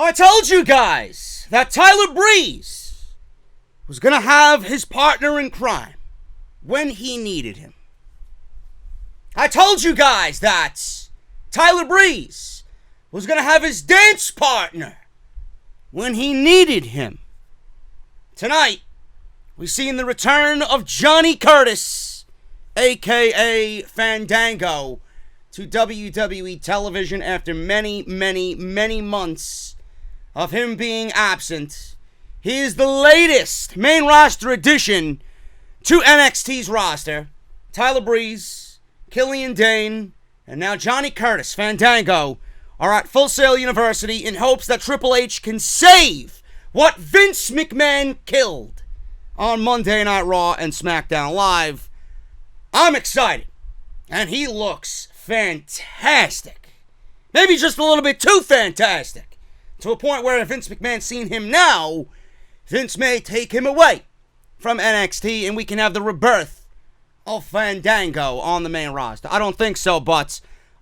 I told you guys that Tyler Breeze was going to have his partner in crime when he needed him. I told you guys that Tyler Breeze was going to have his dance partner when he needed him. Tonight, we've seen the return of Johnny Curtis, a.k.a. Fandango, to WWE television after many, many, many months of him being absent. He is the latest main roster addition to NXT's roster. Tyler Breeze, Killian Dane, and now Johnny Curtis, Fandango, are at Full Sail University in hopes that Triple H can save what Vince McMahon killed on Monday Night Raw and SmackDown Live. I'm excited, and he looks fantastic. Maybe just a little bit too fantastic, to a point where if Vince McMahon's seen him now, Vince may take him away from NXT and we can have the rebirth of Fandango on the main roster. I don't think so, but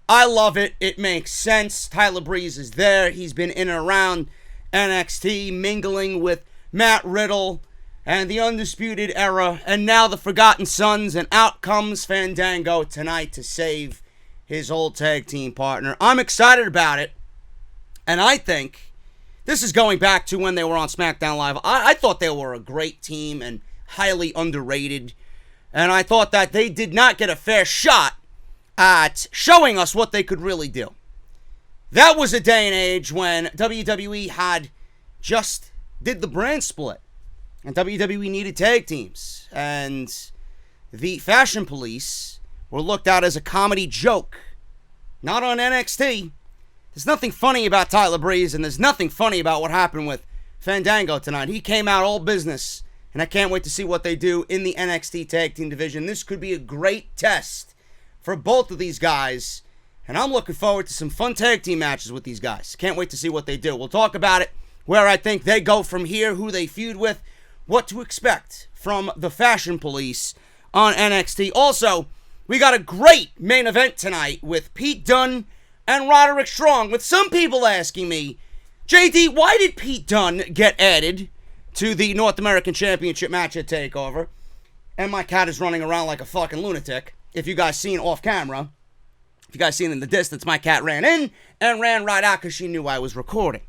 I love it. It makes sense. Tyler Breeze is there. He's been in and around NXT, mingling with Matt Riddle and the Undisputed Era, and now the Forgotten Sons, and out comes Fandango tonight to save his old tag team partner. I'm excited about it, and I think this is going back to when they were on SmackDown Live. I thought they were a great team and highly underrated, and I thought that they did not get a fair shot at showing us what they could really do. That was a day and age when WWE had just did the brand split, and WWE needed tag teams, and the Fashion Police were looked at as a comedy joke. Not on NXT. There's nothing funny about Tyler Breeze, and there's nothing funny about what happened with Fandango tonight. He came out all business, and I can't wait to see what they do in the NXT Tag Team division. This could be a great test for both of these guys, and I'm looking forward to some fun tag team matches with these guys. Can't wait to see what they do. We'll talk about it, where I think they go from here, who they feud with, what to expect from the Fashion Police on NXT. Also, we got a great main event tonight with Pete Dunne and Roderick Strong, with some people asking me, JD, why did Pete Dunne get added to the North American Championship match at TakeOver? And my cat is running around like a fucking lunatic. If you guys seen off camera, if you guys seen in the distance, my cat ran in and ran right out because she knew I was recording.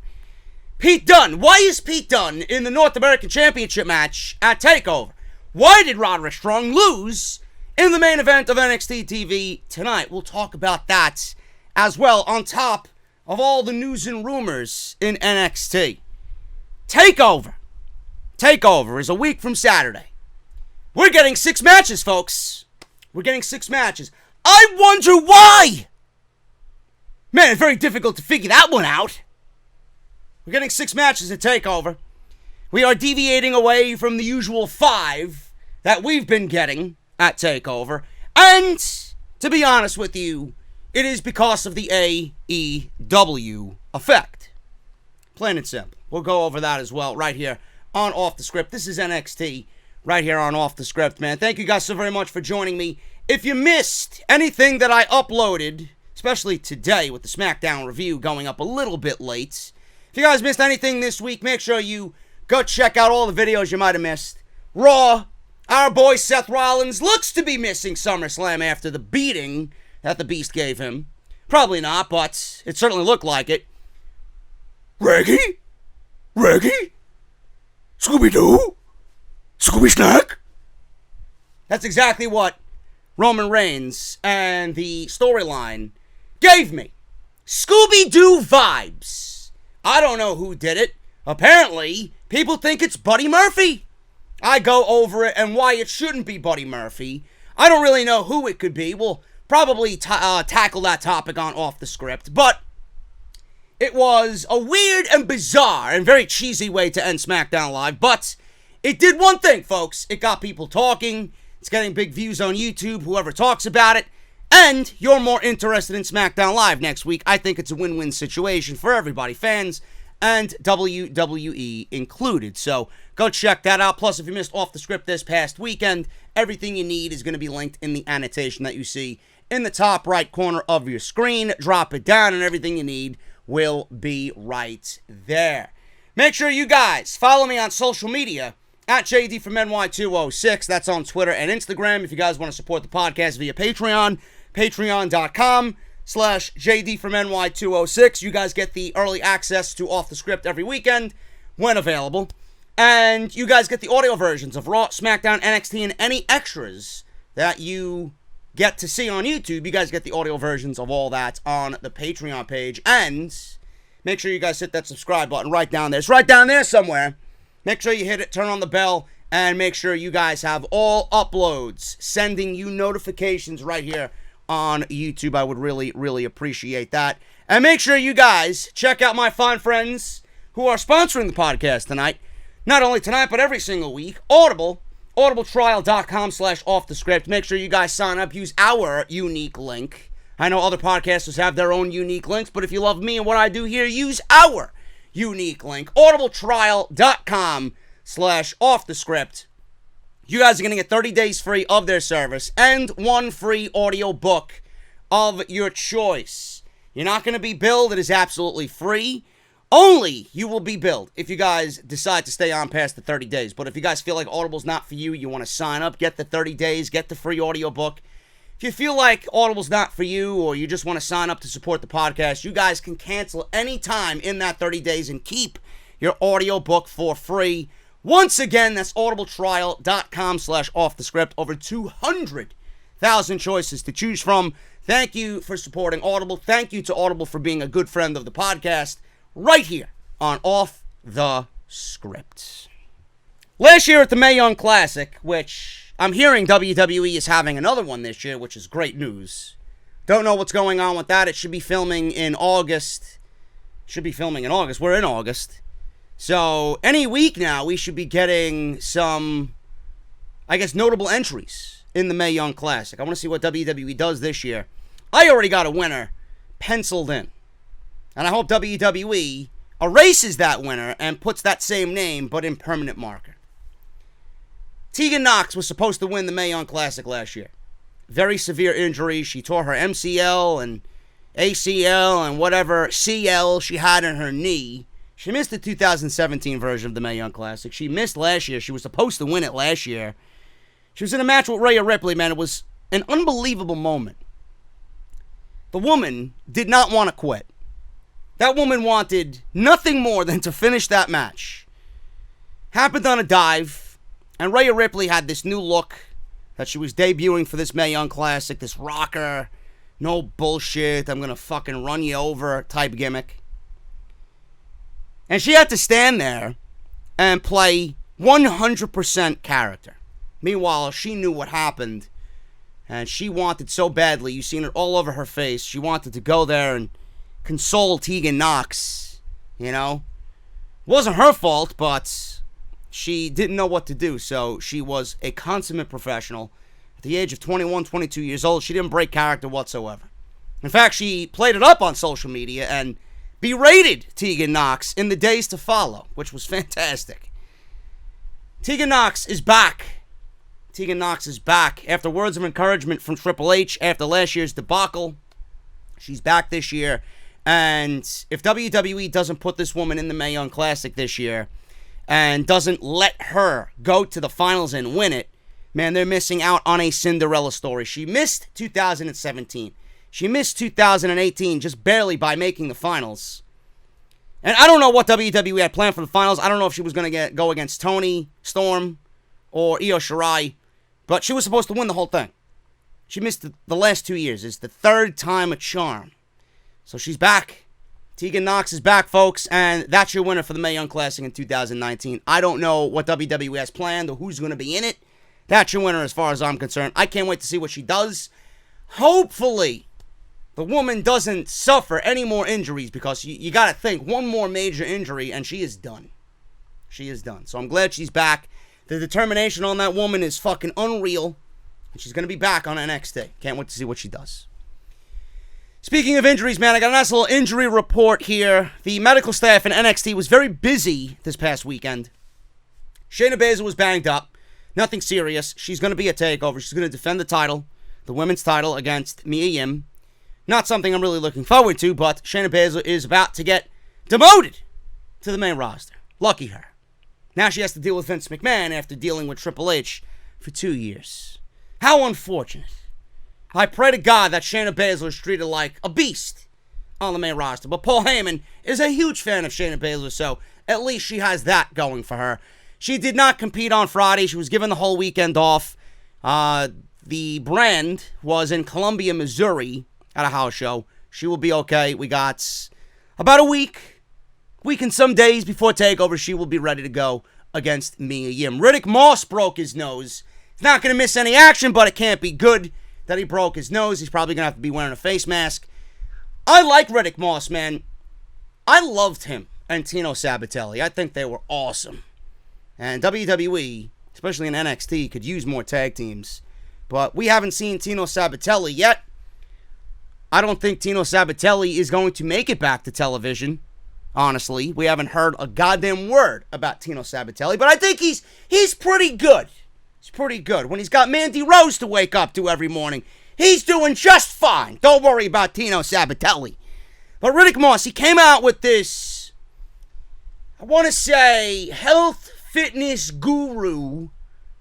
Pete Dunne. Why is Pete Dunne in the North American Championship match at TakeOver? Why did Roderick Strong lose in the main event of NXT TV tonight? We'll talk about that as well, on top of all the news and rumors in NXT. TakeOver. TakeOver is a week from Saturday. We're getting 6 matches, folks. We're getting 6 matches. I wonder why! Man, it's very difficult to figure that one out. We're getting 6 matches at TakeOver. We are deviating away from the usual 5 that we've been getting at TakeOver. And, to be honest with you, it is because of the AEW Effect. Plain and simple. We'll go over that as well right here on Off the Script. This is NXT right here on Off the Script, man. Thank you guys so very much for joining me. If you missed anything that I uploaded, especially today with the SmackDown review going up a little bit late, if you guys missed anything this week, make sure you go check out all the videos you might have missed. Raw, our boy Seth Rollins looks to be missing SummerSlam after the beating that the Beast gave him. Probably not, but it certainly looked like it. Reggie? Reggie? Scooby-Doo? Scooby-Snack? That's exactly what Roman Reigns and the storyline gave me. Scooby-Doo vibes. I don't know who did it. Apparently, people think it's Buddy Murphy. I go over it and why it shouldn't be Buddy Murphy. I don't really know who it could be. We'll probably tackle that topic on Off the Script. But it was a weird and bizarre and very cheesy way to end SmackDown Live. But it did one thing, folks. It got people talking. It's getting big views on YouTube, whoever talks about it. And you're more interested in SmackDown Live next week. I think it's a win-win situation for everybody, fans and WWE included. So go check that out. Plus, if you missed Off the Script this past weekend, everything you need is going to be linked in the annotation that you see in the top right corner of your screen. Drop it down and everything you need will be right there. Make sure you guys follow me on social media at JD from NY206. That's on Twitter and Instagram. If you guys want to support the podcast via Patreon, patreon.com/JD from NY206. You guys get the early access to Off the Script every weekend when available. And you guys get the audio versions of Raw, SmackDown, NXT, and any extras that you get to see on YouTube. You guys get the audio versions of all that on the Patreon page. And make sure you guys hit that subscribe button right down there. It's right down there somewhere. Make sure you hit it, turn on the bell, and make sure you guys have all uploads sending you notifications right here on YouTube. I would really, really appreciate that. And make sure you guys check out my fine friends who are sponsoring the podcast tonight. Not only tonight, but every single week. Audible, audibletrial.com/offthescript. Make sure you guys sign up. Use our unique link. I know other podcasters have their own unique links, but if you love me and what I do here, use our unique link. audibletrial.com/offthescript. You guys are going to get 30 days free of their service and one free audio book of your choice. You're not going to be billed. It is absolutely free. Only you will be billed if you guys decide to stay on past the 30 days. But if you guys feel like Audible's not for you, you want to sign up, get the 30 days, get the free audiobook. If you feel like Audible's not for you or you just want to sign up to support the podcast, you guys can cancel any time in that 30 days and keep your audiobook for free. Once again, that's audibletrial.com/offthescript. Over 200,000 choices to choose from. Thank you for supporting Audible. Thank you to Audible for being a good friend of the podcast. Right here on Off the Script. Last year at the Mae Young Classic, which I'm hearing WWE is having another one this year, which is great news. Don't know what's going on with that. It should be filming in August. We're in August. So any week now, we should be getting some, I guess, notable entries in the Mae Young Classic. I want to see what WWE does this year. I already got a winner penciled in. And I hope WWE erases that winner and puts that same name, but in permanent marker. Tegan Knox was supposed to win the Mae Young Classic last year. Very severe injury. She tore her MCL and ACL and whatever CL she had in her knee. She missed the 2017 version of the Mae Young Classic. She missed last year. She was supposed to win it last year. She was in a match with Rhea Ripley, man. It was an unbelievable moment. The woman did not want to quit. That woman wanted nothing more than to finish that match. Happened on a dive, and Rhea Ripley had this new look that she was debuting for this Mae Young Classic, this rocker, no bullshit, I'm gonna fucking run you over type gimmick. And she had to stand there and play 100% character. Meanwhile, she knew what happened, and she wanted so badly, you've seen it all over her face, she wanted to go there and console Tegan Knox, you know. It wasn't her fault, but she didn't know what to do, so she was a consummate professional. At the age of 21, 22 years old, she didn't break character whatsoever. In fact, she played it up on social media and berated Tegan Knox in the days to follow, which was fantastic. Tegan Knox is back. Tegan Knox is back. After words of encouragement from Triple H after last year's debacle, she's back this year. And if WWE doesn't put this woman in the Mae Young Classic this year and doesn't let her go to the finals and win it, man, they're missing out on a Cinderella story. She missed 2017. She missed 2018 just barely by making the finals. And I don't know what WWE had planned for the finals. I don't know if she was going to go against Toni Storm or Io Shirai, but she was supposed to win the whole thing. She missed the last 2 years. It's the third time a charm. So she's back. Tegan Knox is back, folks, and that's your winner for the Mae Young Classic in 2019. I don't know what WWE has planned or who's going to be in it. That's your winner as far as I'm concerned. I can't wait to see what she does. Hopefully, the woman doesn't suffer any more injuries, because you got to think, one more major injury and she is done. She is done. So I'm glad she's back. The determination on that woman is fucking unreal, and she's going to be back on NXT. Can't wait to see what she does. Speaking of injuries, man, I got a nice little injury report here. The medical staff in NXT was very busy this past weekend. Shayna Baszler was banged up. Nothing serious. She's going to be a takeover. She's going to defend the title, the women's title, against Mia Yim. Not something I'm really looking forward to, but Shayna Baszler is about to get demoted to the main roster. Lucky her. Now she has to deal with Vince McMahon after dealing with Triple H for 2 years. How unfortunate. I pray to God that Shayna Baszler is treated like a beast on the main roster. But Paul Heyman is a huge fan of Shayna Baszler, so at least she has that going for her. She did not compete on Friday. She was given the whole weekend off. The brand was in Columbia, Missouri at a house show. She will be okay. We got about a week and some days before TakeOver. She will be ready to go against Mia Yim. Riddick Moss broke his nose. He's not going to miss any action, but it can't be good that he broke his nose. He's probably going to have to be wearing a face mask. I like Riddick Moss, man. I loved him and Tino Sabatelli. I think they were awesome. And WWE, especially in NXT, could use more tag teams. But we haven't seen Tino Sabatelli yet. I don't think Tino Sabatelli is going to make it back to television, honestly. We haven't heard a goddamn word about Tino Sabatelli, but I think he's pretty good. He's pretty good. When he's got Mandy Rose to wake up to every morning, he's doing just fine. Don't worry about Tino Sabatelli. But Riddick Moss, he came out with this, I want to say, health fitness guru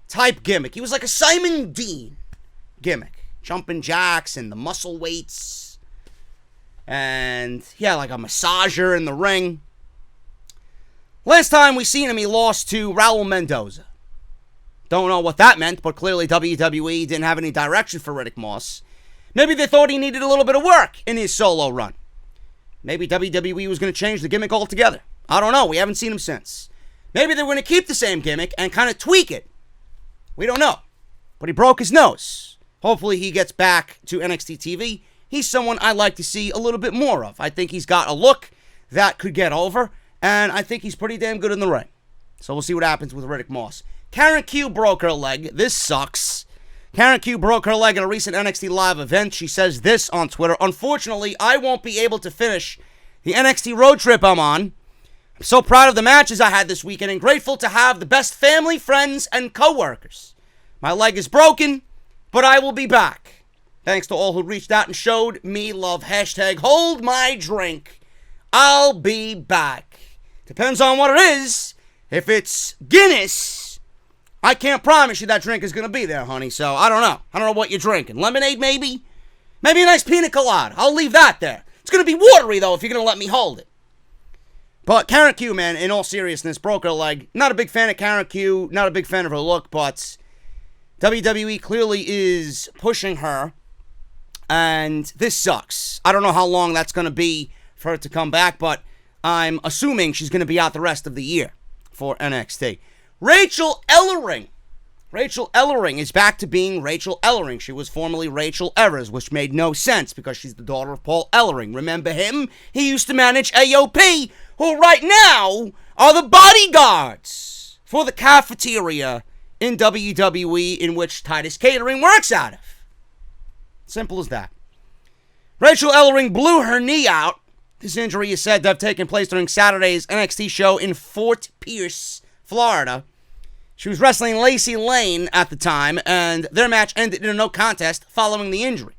type gimmick. He was like a Simon Dean gimmick. Jumping jacks and the muscle weights. And he had like a massager in the ring. Last time we seen him, he lost to Raul Mendoza. Don't know what that meant, but clearly WWE didn't have any direction for Riddick Moss. Maybe they thought he needed a little bit of work in his solo run. Maybe WWE was going to change the gimmick altogether. I don't know. We haven't seen him since. Maybe they were going to keep the same gimmick and kind of tweak it. We don't know. But he broke his nose. Hopefully he gets back to NXT TV. He's someone I like to see a little bit more of. I think he's got a look that could get over, and I think he's pretty damn good in the ring. So we'll see what happens with Riddick Moss. Karen Q broke her leg. This sucks. Karen Q broke her leg at a recent NXT Live event. She says this on Twitter: "Unfortunately, I won't be able to finish the NXT road trip I'm on. I'm so proud of the matches I had this weekend and grateful to have the best family, friends, and co-workers. My leg is broken, but I will be back. Thanks to all who reached out and showed me love. Hashtag hold my drink. I'll be back." Depends on what it is. If it's Guinness, I can't promise you that drink is going to be there, honey. So I don't know. I don't know what you're drinking. Lemonade, maybe? Maybe a nice pina colada. I'll leave that there. It's going to be watery, though, if you're going to let me hold it. But Karen Q, man, in all seriousness, broke her leg. Not a big fan of Karen Q. Not a big fan of her look, but WWE clearly is pushing her, and this sucks. I don't know how long that's going to be for her to come back, but I'm assuming she's going to be out the rest of the year for NXT. Rachel Ellering. Rachel Ellering is back to being Rachel Ellering. She was formerly Rachel Evers, which made no sense because she's the daughter of Paul Ellering. Remember him? He used to manage AOP, who right now are the bodyguards for the cafeteria in WWE in which Titus Catering works out of. Simple as that. Rachel Ellering blew her knee out. This injury is said to have taken place during Saturday's NXT show in Fort Pierce, Florida. She was wrestling Lacey Lane at the time, and their match ended in a no contest following the injury.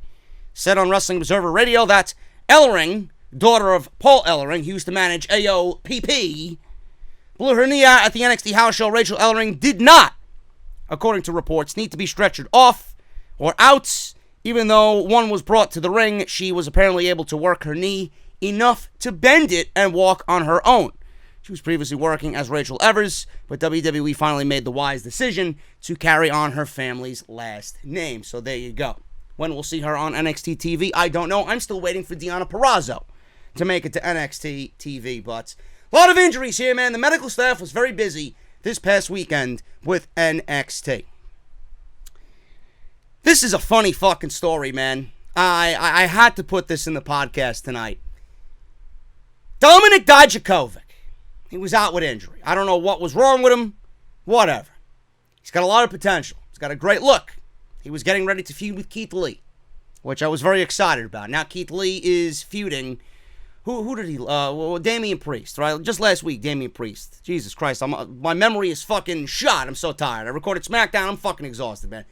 Said on Wrestling Observer Radio that Ellering, daughter of Paul Ellering, who used to manage AOPP, blew her knee out at the NXT house show. Rachel Ellering did not, according to reports, need to be stretchered off or out. Even though one was brought to the ring, she was apparently able to work her knee enough to bend it and walk on her own. She was previously working as Rachel Evers, but WWE finally made the wise decision to carry on her family's last name. So there you go. When we'll see her on NXT TV, I don't know. I'm still waiting for Deonna Purrazzo to make it to NXT TV, but a lot of injuries here, man. The medical staff was very busy this past weekend with NXT. This is a funny fucking story, man. I had to put this in the podcast tonight. Dominik Dijakovic. He was out with injury. I don't know what was wrong with him. Whatever. He's got a lot of potential. He's got a great look. He was getting ready to feud with Keith Lee, which I was very excited about. Now Keith Lee is feuding. Who did he? Damian Priest, right? Just last week, Damian Priest. Jesus Christ, my memory is fucking shot. I'm so tired. I recorded SmackDown. I'm fucking exhausted, man.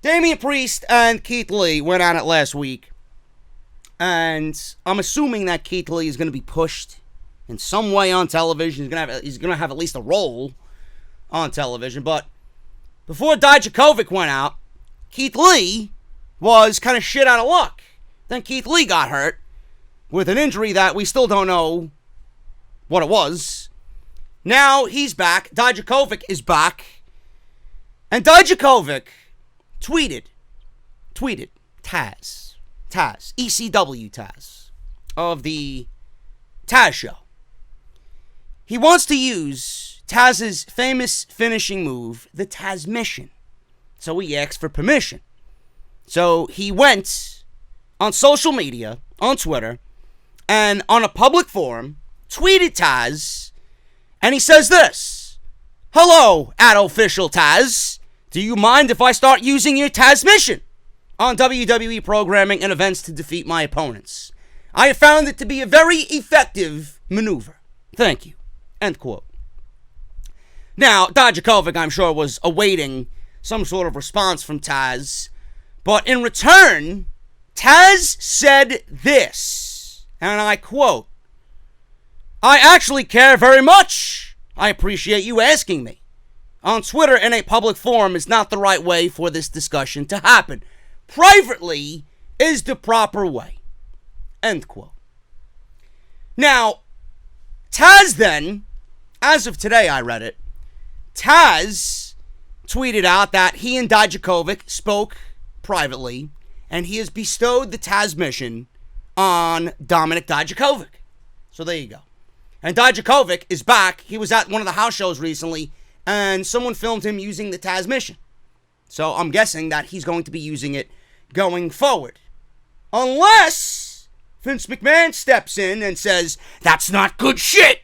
Damian Priest and Keith Lee went at it last week. And I'm assuming that Keith Lee is going to be pushed in some way on television. He's going to have at least a role on television. But before Dijakovic went out, Keith Lee was kind of shit out of luck. Then Keith Lee got hurt with an injury that we still don't know what it was. Now he's back. Dijakovic is back. And Dijakovic tweeted Taz, ECW Taz, of the Taz show. He wants to use Taz's famous finishing move, the Taz Mission. So he asked for permission. So he went on social media, on Twitter, and on a public forum, tweeted Taz, and he says this: "Hello, official Taz. Do you mind if I start using your Taz Mission on WWE programming and events to defeat my opponents? I have found it to be a very effective maneuver. Thank you." End quote. Now, Dijakovic, I'm sure, was awaiting some sort of response from Taz, but in return, Taz said this, and I quote, "I actually care very much. I appreciate you asking me. On Twitter in a public forum is not the right way for this discussion to happen. Privately is the proper way." End quote. Now, Taz then, as of today I read it, Taz tweeted out that he and Dijakovic spoke privately, and he has bestowed the Taz Mission on Dominik Dijakovic. So there you go. And Dijakovic is back. He was at one of the house shows recently, and someone filmed him using the Taz Mission. So I'm guessing that he's going to be using it going forward. Unless Vince McMahon steps in and says, "That's not good shit."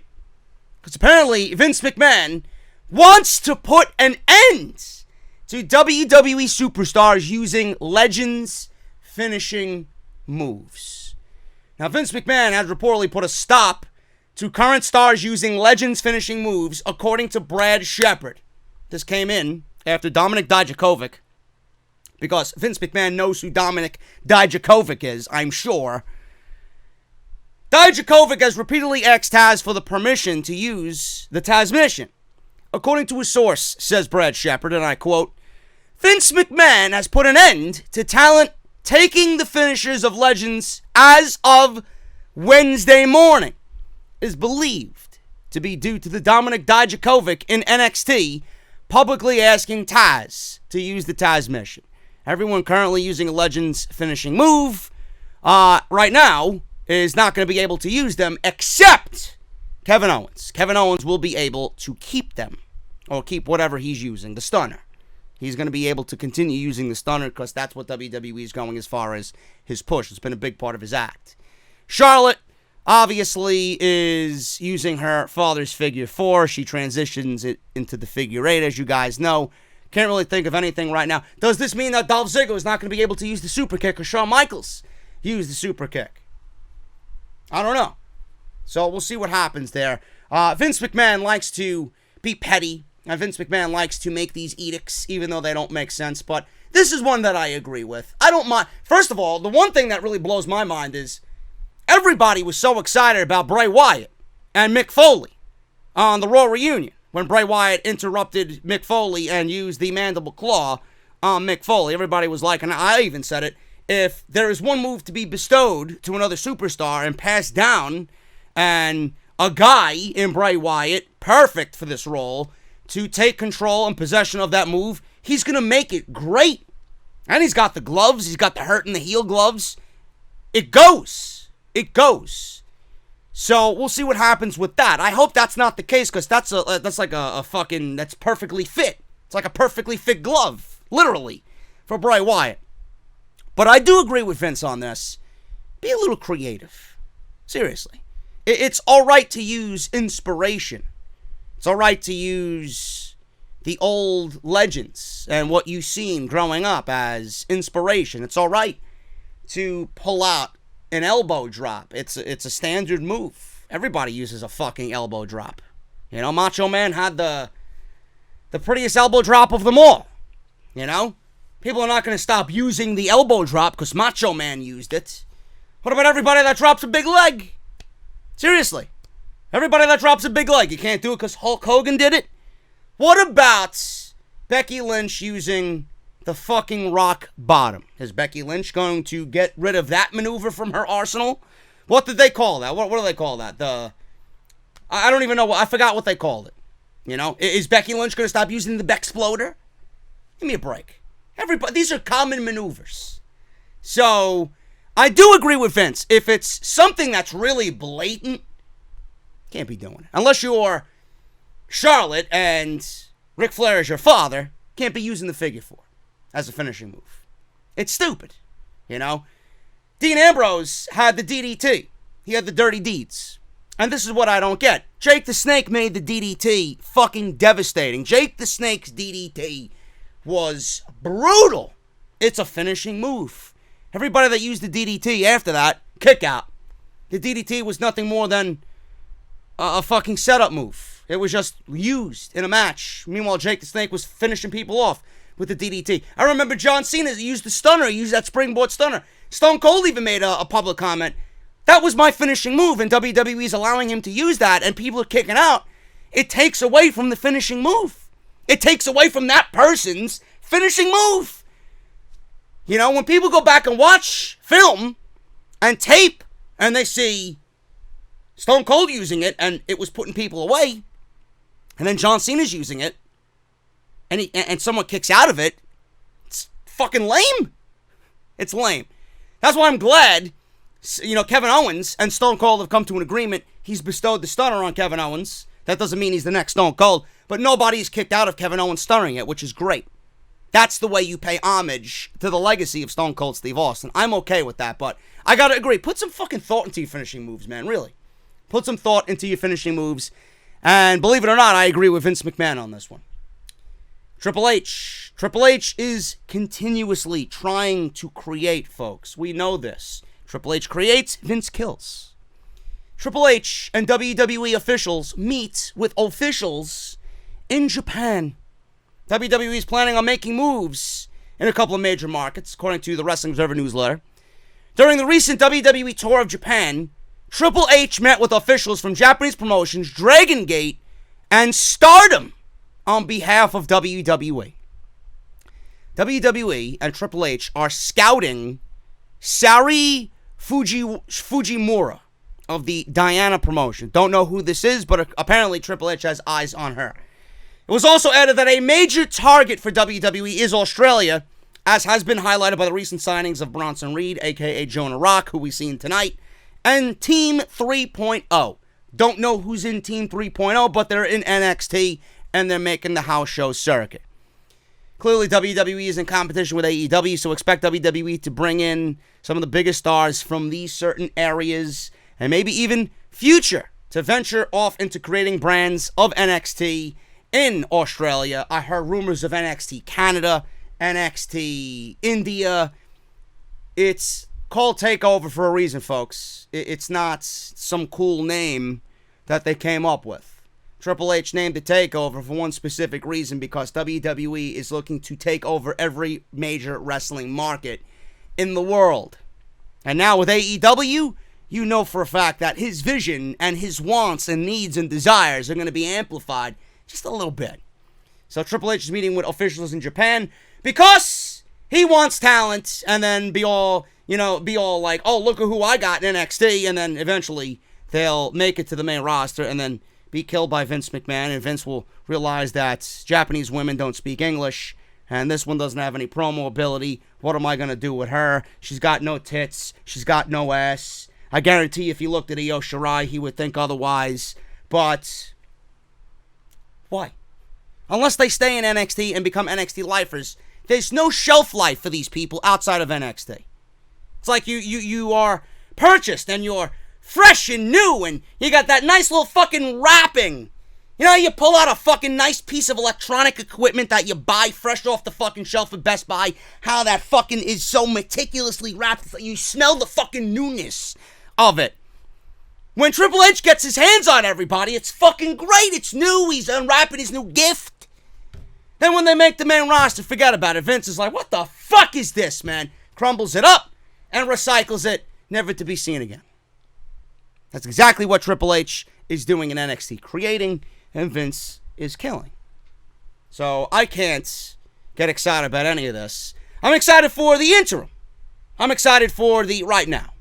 Because apparently Vince McMahon wants to put an end to WWE superstars using Legends finishing moves. Now, Vince McMahon has reportedly put a stop to current stars using Legends finishing moves, according to Brad Shepard. This came in after Dominik Dijakovic, because Vince McMahon knows who Dominik Dijakovic is, I'm sure. Dijakovic has repeatedly asked Taz for the permission to use the Taz Mission. According to a source, says Brad Shepard, and I quote, "Vince McMahon has put an end to talent taking the finishes of Legends as of Wednesday morning. Is believed to be due to the Dominik Dijakovic in NXT publicly asking Taz to use the Taz Mission. Everyone currently using a Legends finishing move right now is not going to be able to use them except Kevin Owens. Kevin Owens will be able to keep them, or keep whatever he's using, the stunner. He's going to be able to continue using the stunner because that's what WWE is going as far as his push. It's been a big part of his act. Charlotte obviously is using her father's figure 4. She transitions it into the figure 8, as you guys know. Can't really think of anything right now. Does this mean that Dolph Ziggler is not going to be able to use the super kick, or Shawn Michaels use the super kick? I don't know. So we'll see what happens there. Vince McMahon likes to be petty, and Vince McMahon likes to make these edicts, even though they don't make sense. But this is one that I agree with. I don't mind. First of all, the one thing that really blows my mind is everybody was so excited about Bray Wyatt and Mick Foley on the Raw reunion when Bray Wyatt interrupted Mick Foley and used the mandible claw on Mick Foley. Everybody was like, and I even said it, if there is one move to be bestowed to another superstar and passed down, and a guy in Bray Wyatt, perfect for this role, to take control and possession of that move, he's going to make it great. And he's got the gloves. He's got the hurt and the heel gloves. It goes. It goes. So we'll see what happens with that. I hope that's not the case, because that's like a fucking, that's perfectly fit. It's like a perfectly fit glove, literally, for Bray Wyatt. But I do agree with Vince on this. Be a little creative. Seriously. It's all right to use inspiration. It's all right to use the old legends and what you've seen growing up as inspiration. It's all right to pull out an elbow drop. It's a standard move. Everybody uses a fucking elbow drop. You know, Macho Man had the prettiest elbow drop of them all. You know? People are not going to stop using the elbow drop because Macho Man used it. What about everybody that drops a big leg? Seriously. Everybody that drops a big leg. You can't do it because Hulk Hogan did it? What about Becky Lynch using the fucking rock bottom? Is Becky Lynch going to get rid of that maneuver from her arsenal? What did they call that? What do they call that? I don't even know. I forgot what they called it. You know? Is Becky Lynch going to stop using the Bexploder? Give me a break. These are common maneuvers. So, I do agree with Vince. If it's something that's really blatant, can't be doing it. Unless you're Charlotte and Ric Flair is your father, can't be using the figure four as a finishing move. It's stupid, you know? Dean Ambrose had the DDT. He had the dirty deeds. And this is what I don't get. Jake the Snake made the DDT fucking devastating. Jake the Snake's DDT was brutal. It's a finishing move. Everybody that used the DDT after that, kick out. The DDT was nothing more than a fucking setup move. It was just used in a match. Meanwhile, Jake the Snake was finishing people off with the DDT. I remember John Cena used the stunner. He used that springboard stunner. Stone Cold even made a public comment. That was my finishing move, and WWE's allowing him to use that, and people are kicking out. It takes away from the finishing move. It takes away from that person's finishing move. You know, when people go back and watch film and tape, and they see Stone Cold using it, and it was putting people away, and then John Cena's using it, and someone kicks out of it, it's fucking lame. It's lame. That's why I'm glad, you know, Kevin Owens and Stone Cold have come to an agreement. He's bestowed the stunner on Kevin Owens. That doesn't mean he's the next Stone Cold, but nobody's kicked out of Kevin Owens stunning it, which is great. That's the way you pay homage to the legacy of Stone Cold Steve Austin. I'm okay with that, but I gotta agree. Put some fucking thought into your finishing moves, man, really. Put some thought into your finishing moves. And believe it or not, I agree with Vince McMahon on this one. Triple H. Triple H is continuously trying to create, folks. We know this. Triple H creates, Vince kills. Triple H and WWE officials meet with officials in Japan. WWE is planning on making moves in a couple of major markets, according to the Wrestling Observer newsletter. During the recent WWE tour of Japan, Triple H met with officials from Japanese promotions Dragon Gate and Stardom on behalf of WWE. WWE and Triple H are scouting Sari Fujimura of the Diana promotion. Don't know who this is, but apparently Triple H has eyes on her. It was also added that a major target for WWE is Australia, as has been highlighted by the recent signings of Bronson Reed, a.k.a. Jonah Rock, who we've seen tonight, and Team 3.0. Don't know who's in Team 3.0, but they're in NXT, and they're making the house show circuit. Clearly, WWE is in competition with AEW, so expect WWE to bring in some of the biggest stars from these certain areas, and maybe even future, to venture off into creating brands of NXT in Australia. I heard rumors of NXT Canada, NXT India. It's called TakeOver for a reason, folks. It's not some cool name that they came up with. Triple H named it TakeOver for one specific reason, because WWE is looking to take over every major wrestling market in the world. And now with AEW, you know for a fact that his vision and his wants and needs and desires are going to be amplified just a little bit. So Triple H is meeting with officials in Japan because he wants talent, and then be all like, oh, look at who I got in NXT, and then eventually they'll make it to the main roster and then be killed by Vince McMahon, and Vince will realize that Japanese women don't speak English, and this one doesn't have any promo ability. What am I going to do with her? She's got no tits. She's got no ass. I guarantee if he looked at Io Shirai, he would think otherwise. But why? Unless they stay in NXT and become NXT Lifers, there's no shelf life for these people outside of NXT. It's like you are purchased and you're fresh and new, and you got that nice little fucking wrapping. You know, you pull out a fucking nice piece of electronic equipment that you buy fresh off the fucking shelf at Best Buy, how that fucking is so meticulously wrapped, you smell the fucking newness of it. When Triple H gets his hands on everybody, it's fucking great, it's new, he's unwrapping his new gift. Then when they make the main roster, forget about it. Vince is like, what the fuck is this, man? Crumbles it up and recycles it never to be seen again. That's exactly what Triple H is doing in NXT, creating, and Vince is killing. So I can't get excited about any of this. I'm excited for the interim. I'm excited for the right now.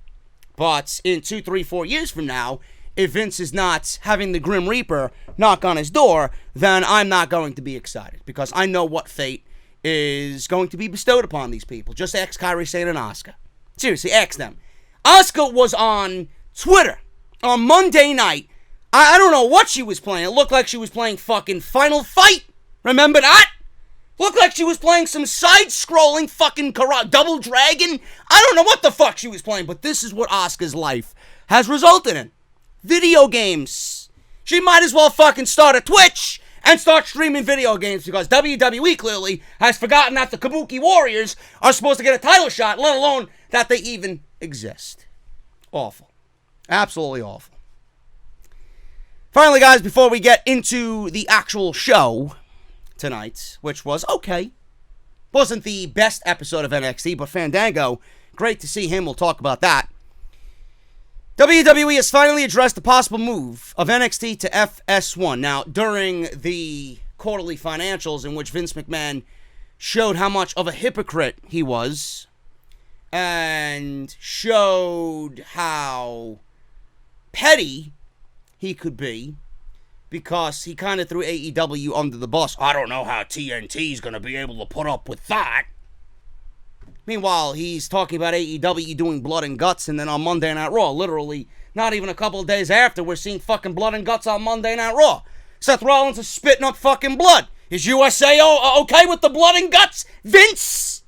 But in 2, 3, 4 years from now, if Vince is not having the Grim Reaper knock on his door, then I'm not going to be excited. Because I know what fate is going to be bestowed upon these people. Just ask Kairi Sane and Asuka. Seriously, ask them. Asuka was on Twitter on Monday night. I don't know what she was playing. It looked like she was playing fucking Final Fight. Remember that? Looked like she was playing some side-scrolling fucking Double Dragon. I don't know what the fuck she was playing, but this is what Asuka's life has resulted in. Video games. She might as well fucking start a Twitch and start streaming video games because WWE clearly has forgotten that the Kabuki Warriors are supposed to get a title shot, let alone that they even exist. Awful. Absolutely awful. Finally, guys, before we get into the actual show tonight, which was okay. Wasn't the best episode of NXT, but Fandango, great to see him. We'll talk about that. WWE has finally addressed the possible move of NXT to FS1. Now, during the quarterly financials in which Vince McMahon showed how much of a hypocrite he was and showed how petty he could be because he kind of threw AEW under the bus. I don't know how TNT's going to be able to put up with that. Meanwhile, he's talking about AEW doing blood and guts, and then on Monday Night Raw, literally not even a couple of days after, we're seeing fucking blood and guts on Monday Night Raw. Seth Rollins is spitting up fucking blood. Is USA okay with the blood and guts, Vince?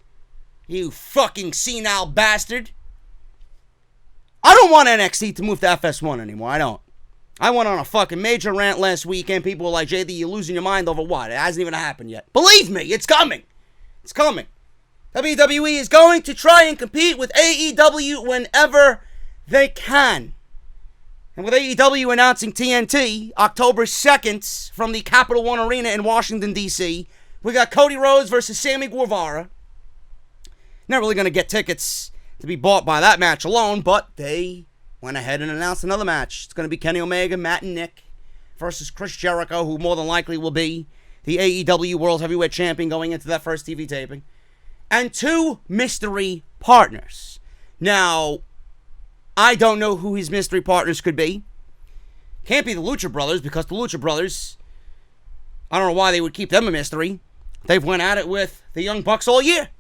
You fucking senile bastard. I don't want NXT to move to FS1 anymore. I don't. I went on a fucking major rant last weekend. People were like, JD, you're losing your mind over what? It hasn't even happened yet. Believe me, it's coming. It's coming. WWE is going to try and compete with AEW whenever they can. And with AEW announcing TNT October 2nd from the Capital One Arena in Washington, D.C., we got Cody Rhodes versus Sammy Guevara. Not really going to get tickets to be bought by that match alone, but they went ahead and announced another match. It's going to be Kenny Omega, Matt and Nick versus Chris Jericho, who more than likely will be the AEW World Heavyweight Champion going into that first TV taping. And 2 mystery partners. Now, I don't know who his mystery partners could be. Can't be the Lucha Brothers, because the Lucha Brothers, I don't know why they would keep them a mystery. They've went at it with the Young Bucks all year.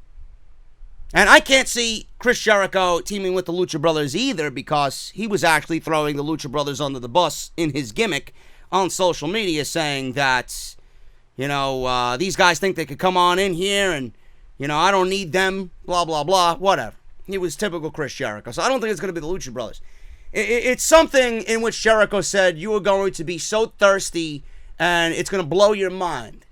And I can't see Chris Jericho teaming with the Lucha Brothers either, because he was actually throwing the Lucha Brothers under the bus in his gimmick on social media, saying that, these guys think they could come on in here and, I don't need them, blah, blah, blah, whatever. He was typical Chris Jericho. So I don't think it's going to be the Lucha Brothers. It's something in which Jericho said you are going to be so thirsty and it's going to blow your mind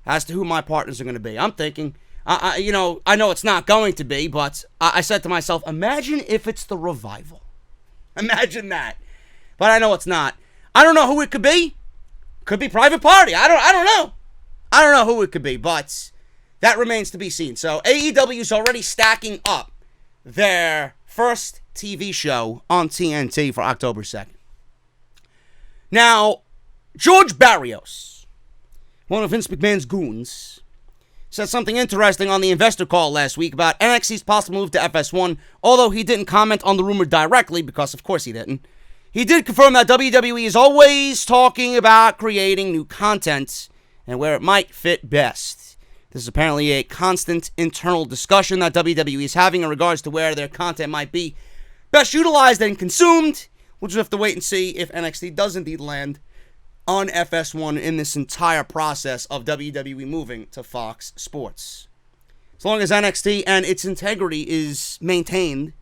as to who my partners are going to be. I'm thinking, I know it's not going to be, but I said to myself, imagine if it's the Revival. Imagine that. But I know it's not. I don't know who it could be. Could be Private Party. I don't know. I don't know who it could be, but that remains to be seen. So AEW is already stacking up their first TV show on TNT for October 2nd. Now, Jorge Barrios, one of Vince McMahon's goons, said something interesting on the investor call last week about NXT's possible move to FS1, although he didn't comment on the rumor directly, because of course he didn't. He did confirm that WWE is always talking about creating new content and where it might fit best. This is apparently a constant internal discussion that WWE is having in regards to where their content might be best utilized and consumed. We'll just have to wait and see if NXT does indeed land on FS1 in this entire process of WWE moving to Fox Sports. As long as NXT and its integrity is maintained,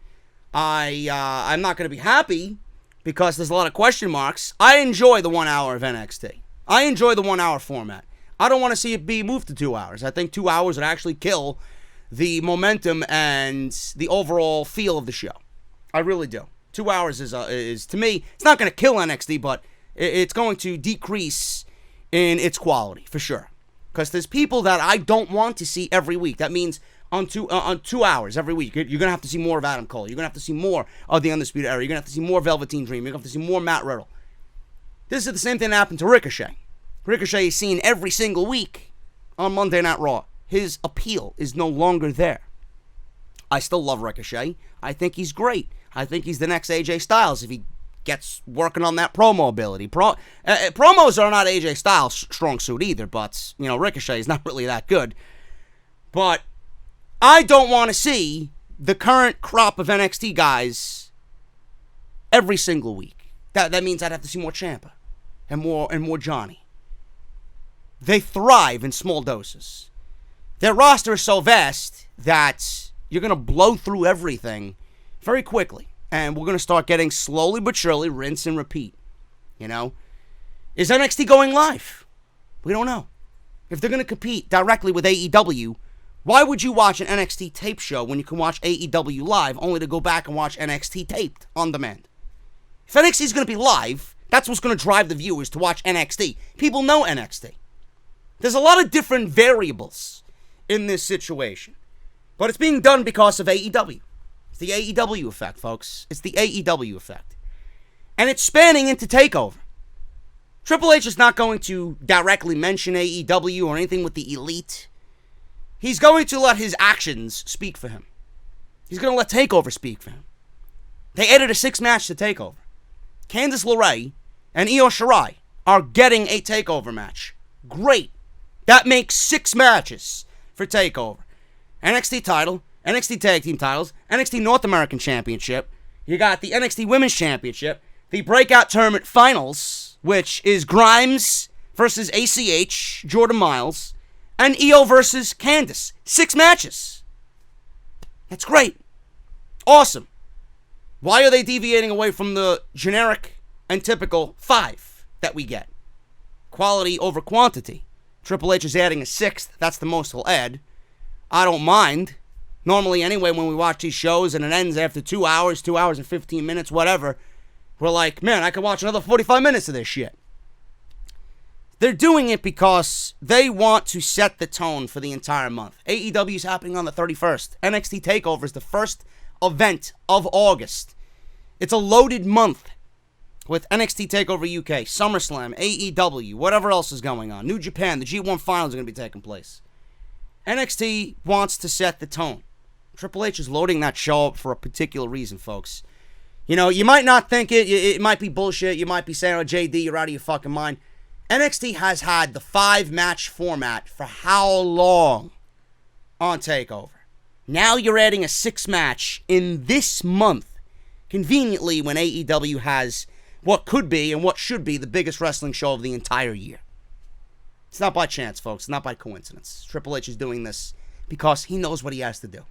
I'm not going to be happy because there's a lot of question marks. I enjoy the 1 hour of NXT. I enjoy the 1 hour format. I don't want to see it be moved to 2 hours. I think 2 hours would actually kill the momentum and the overall feel of the show. I really do. 2 hours is to me, it's not going to kill NXT, but it's going to decrease in its quality, for sure. Because there's people that I don't want to see every week. That means on 2 hours every week, you're going to have to see more of Adam Cole. You're going to have to see more of the Undisputed Era. You're going to have to see more Velveteen Dream. You're going to have to see more Matt Riddle. This is the same thing that happened to Ricochet. Ricochet is seen every single week on Monday Night Raw. His appeal is no longer there. I still love Ricochet. I think he's great. I think he's the next AJ Styles if he gets working on that promo ability. Promos are not AJ Styles' strong suit either, but, Ricochet is not really that good. But I don't want to see the current crop of NXT guys every single week. That means I'd have to see more Ciampa and more Johnny. They thrive in small doses. Their roster is so vast that you're going to blow through everything very quickly. And we're going to start getting slowly but surely rinse and repeat. Is NXT going live? We don't know. If they're going to compete directly with AEW, why would you watch an NXT tape show when you can watch AEW live only to go back and watch NXT taped on demand? If NXT is going to be live, that's what's going to drive the viewers to watch NXT. People know NXT. There's a lot of different variables in this situation. But it's being done because of AEW. It's the AEW effect, folks. It's the AEW effect. And it's spanning into TakeOver. Triple H is not going to directly mention AEW or anything with the Elite. He's going to let his actions speak for him. He's going to let TakeOver speak for him. They added a 6 match to TakeOver. Candice LeRae and Io Shirai are getting a TakeOver match. Great. That makes 6 matches for TakeOver. NXT title, NXT Tag Team titles, NXT North American Championship. You got the NXT Women's Championship, the Breakout Tournament Finals, which is Grimes versus ACH, Jordan Miles, and Io versus Candice. 6 matches. That's great. Awesome. Why are they deviating away from the generic and typical 5 that we get? Quality over quantity. Triple H is adding a 6th. That's the most he'll add. I don't mind. Normally, anyway, when we watch these shows and it ends after 2 hours, 2 hours and 15 minutes, whatever, we're like, man, I could watch another 45 minutes of this shit. They're doing it because they want to set the tone for the entire month. AEW is happening on the 31st. NXT Takeover is the first event of August. It's a loaded month with NXT Takeover UK, SummerSlam, AEW, whatever else is going on. New Japan, the G1 Finals are going to be taking place. NXT wants to set the tone. Triple H is loading that show up for a particular reason, folks. You might not think it might be bullshit. You might be saying, oh, JD, you're out of your fucking mind. NXT has had the 5-match format for how long on TakeOver? Now you're adding a 6-match in this month, conveniently when AEW has what could be and what should be the biggest wrestling show of the entire year. It's not by chance, folks. It's not by coincidence. Triple H is doing this because he knows what he has to do.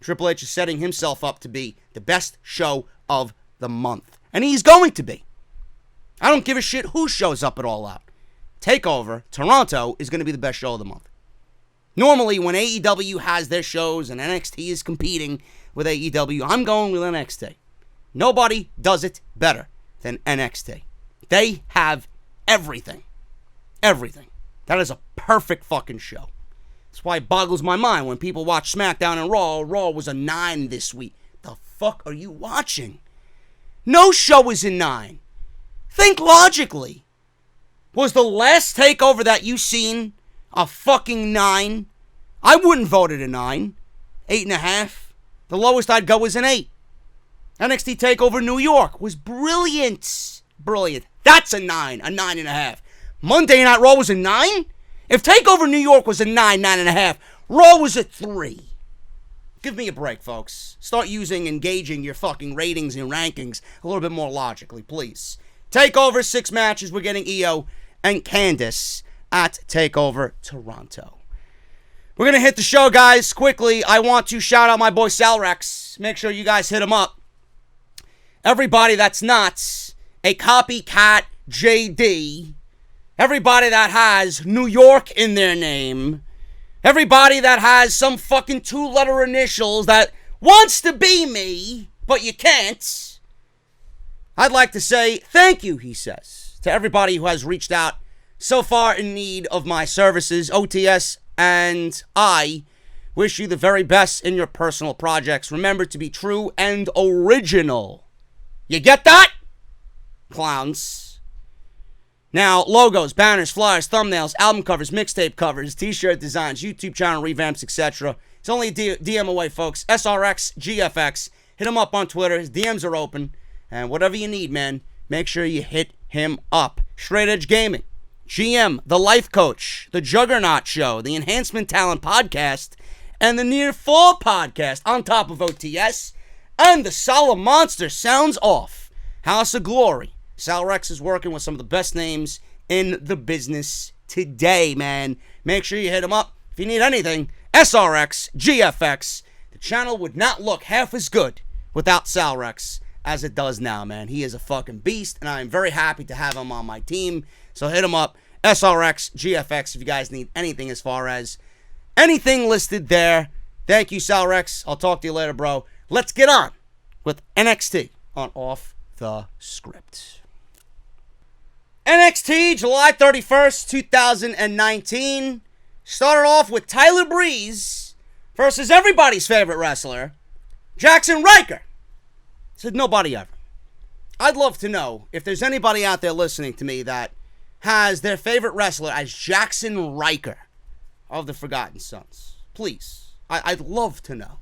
Triple H is setting himself up to be the best show of the month. And he's going to be. I don't give a shit who shows up at All Out. TakeOver Toronto is going to be the best show of the month. Normally, when AEW has their shows and NXT is competing with AEW, I'm going with NXT. Nobody does it better than NXT. They have everything. Everything. That is a perfect fucking show. That's why it boggles my mind when people watch SmackDown and Raw. Raw was a 9 this week. The fuck are you watching? No show is a 9. Think logically. Was the last TakeOver that you seen a fucking 9? I wouldn't vote it a 9. 8.5. The lowest I'd go is an 8. NXT TakeOver New York was brilliant. Brilliant. That's a 9. A 9.5. Monday Night Raw was a 9? If TakeOver New York was a 9, 9.5, Raw was a 3. Give me a break, folks. Start engaging your fucking ratings and rankings a little bit more logically, please. TakeOver 6 matches. We're getting Io and Candice at TakeOver Toronto. We're going to hit the show, guys. Quickly, I want to shout out my boy Salrex. Make sure you guys hit him up. Everybody that's not a copycat JD, everybody that has New York in their name, everybody that has some fucking 2-letter initials that wants to be me, but you can't, I'd like to say thank you, he says, to everybody who has reached out so far in need of my services. OTS and I wish you the very best in your personal projects. Remember to be true and original. You get that? Clowns. Now, logos, banners, flyers, thumbnails, album covers, mixtape covers, t-shirt designs, YouTube channel revamps, etc. It's only a DM away, folks. SRX GFX. Hit him up on Twitter. His DMs are open. And whatever you need, man, make sure you hit him up. Straight Edge Gaming, GM, The Life Coach, The Juggernaut Show, The Enhancement Talent Podcast, and the Near Fall Podcast on top of OTS, and the Solemn Monster Sounds Off. House of Glory. Sal Rex is working with some of the best names in the business today, man. Make sure you hit him up. If you need anything, SRX, GFX. The channel would not look half as good without Sal Rex as it does now, man. He is a fucking beast, and I am very happy to have him on my team. So hit him up, SRX, GFX, if you guys need anything as far as anything listed there. Thank you, Sal Rex. I'll talk to you later, bro. Let's get on with NXT on Off the Script. NXT, July 31st, 2019. Started off with Tyler Breeze versus everybody's favorite wrestler, Jackson Ryker. Said nobody ever. I'd love to know if there's anybody out there listening to me that has their favorite wrestler as Jackson Ryker of the Forgotten Sons. Please. I'd love to know.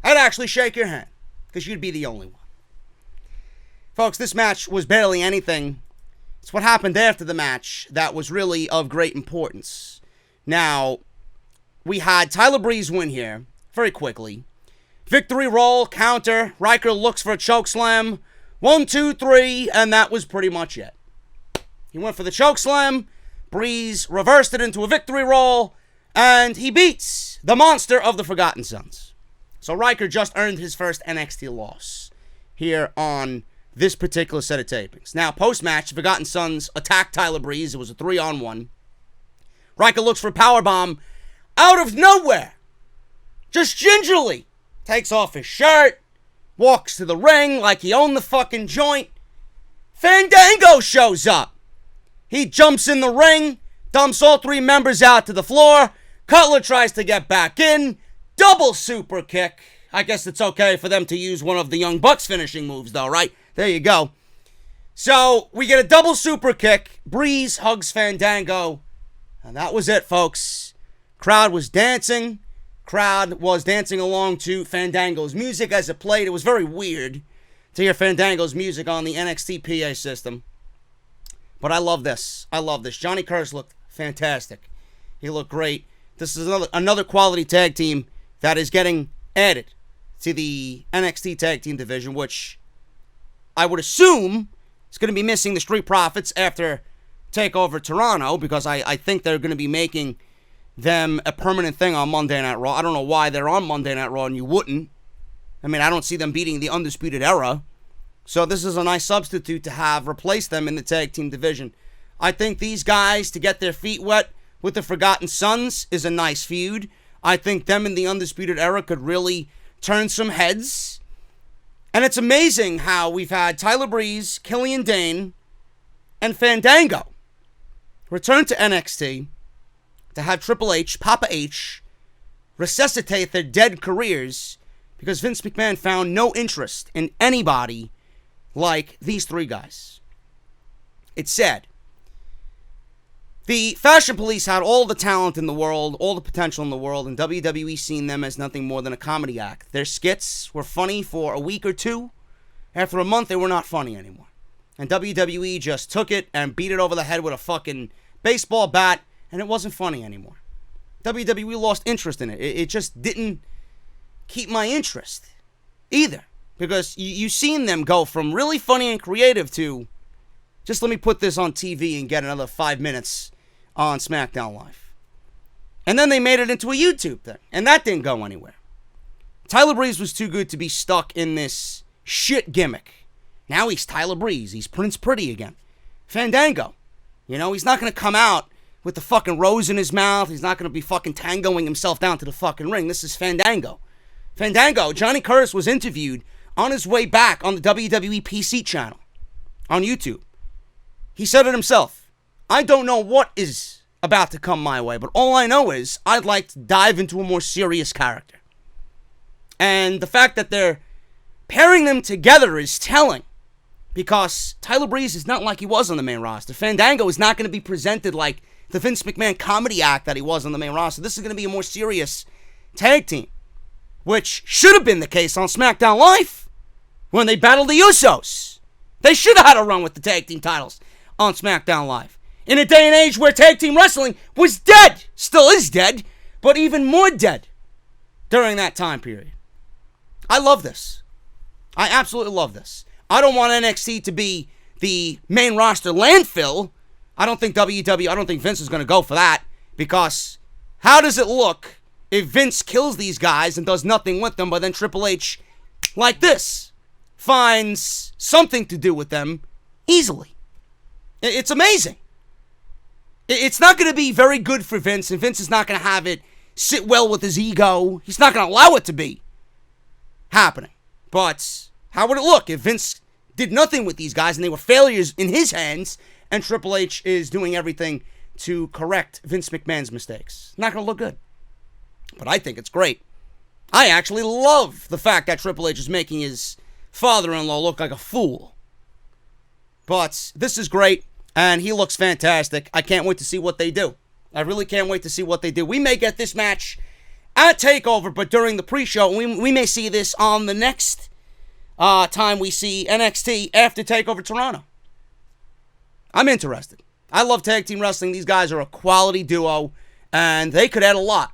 I'd actually shake your hand, because you'd be the only one. Folks, this match was barely anything. It's what happened after the match that was really of great importance. Now, we had Tyler Breeze win here very quickly. Victory roll, counter. Ryker looks for a chokeslam. 1, 2, 3, and that was pretty much it. He went for the chokeslam. Breeze reversed it into a victory roll, and he beats the monster of the Forgotten Sons. So Ryker just earned his first NXT loss here on this particular set of tapings. Now, post-match, the Forgotten Sons attacked Tyler Breeze. It was a 3-on-1. Ryker looks for a powerbomb out of nowhere. Just gingerly takes off his shirt, walks to the ring like he owned the fucking joint. Fandango shows up. He jumps in the ring, dumps all three members out to the floor. Cutler tries to get back in. Double super kick. I guess it's okay for them to use one of the Young Bucks finishing moves, though, right? There you go. So, we get a double super kick. Breeze hugs Fandango. And that was it, folks. Crowd was dancing. Crowd was dancing along to Fandango's music as it played. It was very weird to hear Fandango's music on the NXT PA system. But I love this. I love this. Johnny Curtis looked fantastic. He looked great. This is another quality tag team that is getting added to the NXT Tag Team division, which I would assume is going to be missing the Street Profits after TakeOver Toronto, because I think they're going to be making them a permanent thing on Monday Night Raw. I don't know why they're on Monday Night Raw and you wouldn't. I mean, I don't see them beating the Undisputed Era. So this is a nice substitute to have replace them in the tag team division. I think these guys, to get their feet wet with the Forgotten Sons, is a nice feud. I think them in the Undisputed Era could really turn some heads. And it's amazing how we've had Tyler Breeze, Killian Dane, and Fandango return to NXT to have Triple H, Papa H, resuscitate their dead careers because Vince McMahon found no interest in anybody like these three guys. It's sad. The Fashion Police had all the talent in the world, all the potential in the world, and WWE seen them as nothing more than a comedy act. Their skits were funny for a week or two. After a month, they were not funny anymore. And WWE just took it and beat it over the head with a fucking baseball bat, and it wasn't funny anymore. WWE lost interest in it. It just didn't keep my interest either. Because you've seen them go from really funny and creative to, just let me put this on TV and get another 5 minutes on SmackDown Live. And then they made it into a YouTube thing, and that didn't go anywhere. Tyler Breeze was too good to be stuck in this shit gimmick. Now he's Tyler Breeze. He's Prince Pretty again. Fandango. You know, he's not going to come out with the fucking rose in his mouth. He's not going to be fucking tangoing himself down to the fucking ring. This is Fandango. Fandango, Johnny Curtis was interviewed on his way back on the WWE PC channel on YouTube. He said it himself. I don't know what is about to come my way, but all I know is I'd like to dive into a more serious character. And the fact that they're pairing them together is telling, because Tyler Breeze is not like he was on the main roster. Fandango is not going to be presented like the Vince McMahon comedy act that he was on the main roster. This is going to be a more serious tag team, which should have been the case on SmackDown Live when they battled the Usos. They should have had a run with the tag team titles on SmackDown Live. In a day and age where tag team wrestling was dead, still is dead, but even more dead during that time period. I love this. I absolutely love this. I don't want NXT to be the main roster landfill. I don't think Vince is going to go for that, because how does it look if Vince kills these guys and does nothing with them, but then Triple H, like this, finds something to do with them easily? It's amazing. It's not going to be very good for Vince, and Vince is not going to have it sit well with his ego. He's not going to allow it to be happening. But how would it look if Vince did nothing with these guys and they were failures in his hands, and Triple H is doing everything to correct Vince McMahon's mistakes? Not going to look good. But I think it's great. I actually love the fact that Triple H is making his father-in-law look like a fool. But this is great, and he looks fantastic. I can't wait to see what they do. I really can't wait to see what they do. We may get this match at TakeOver, but during the pre-show, we may see this on the next time we see NXT after TakeOver Toronto. I'm interested. I love tag team wrestling. These guys are a quality duo, and they could add a lot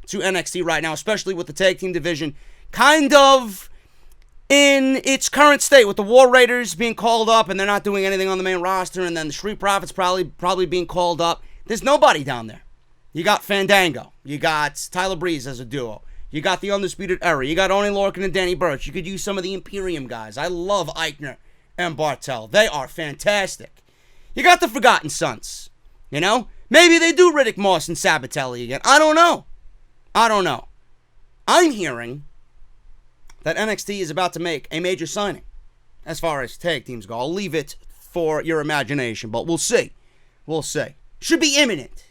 to NXT right now, especially with the tag team division kind of in its current state, with the War Raiders being called up and they're not doing anything on the main roster, and then the Street Profits probably being called up. There's nobody down there. You got Fandango. You got Tyler Breeze as a duo. You got the Undisputed Era. You got Oney Lorcan and Danny Burch. You could use some of the Imperium guys. I love Eichner and Bartel. They are fantastic. You got the Forgotten Sons. You know? Maybe they do Riddick Moss and Sabatelli again. I don't know. I'm hearing that NXT is about to make a major signing as far as tag teams go. I'll leave it for your imagination, but we'll see. Should be imminent.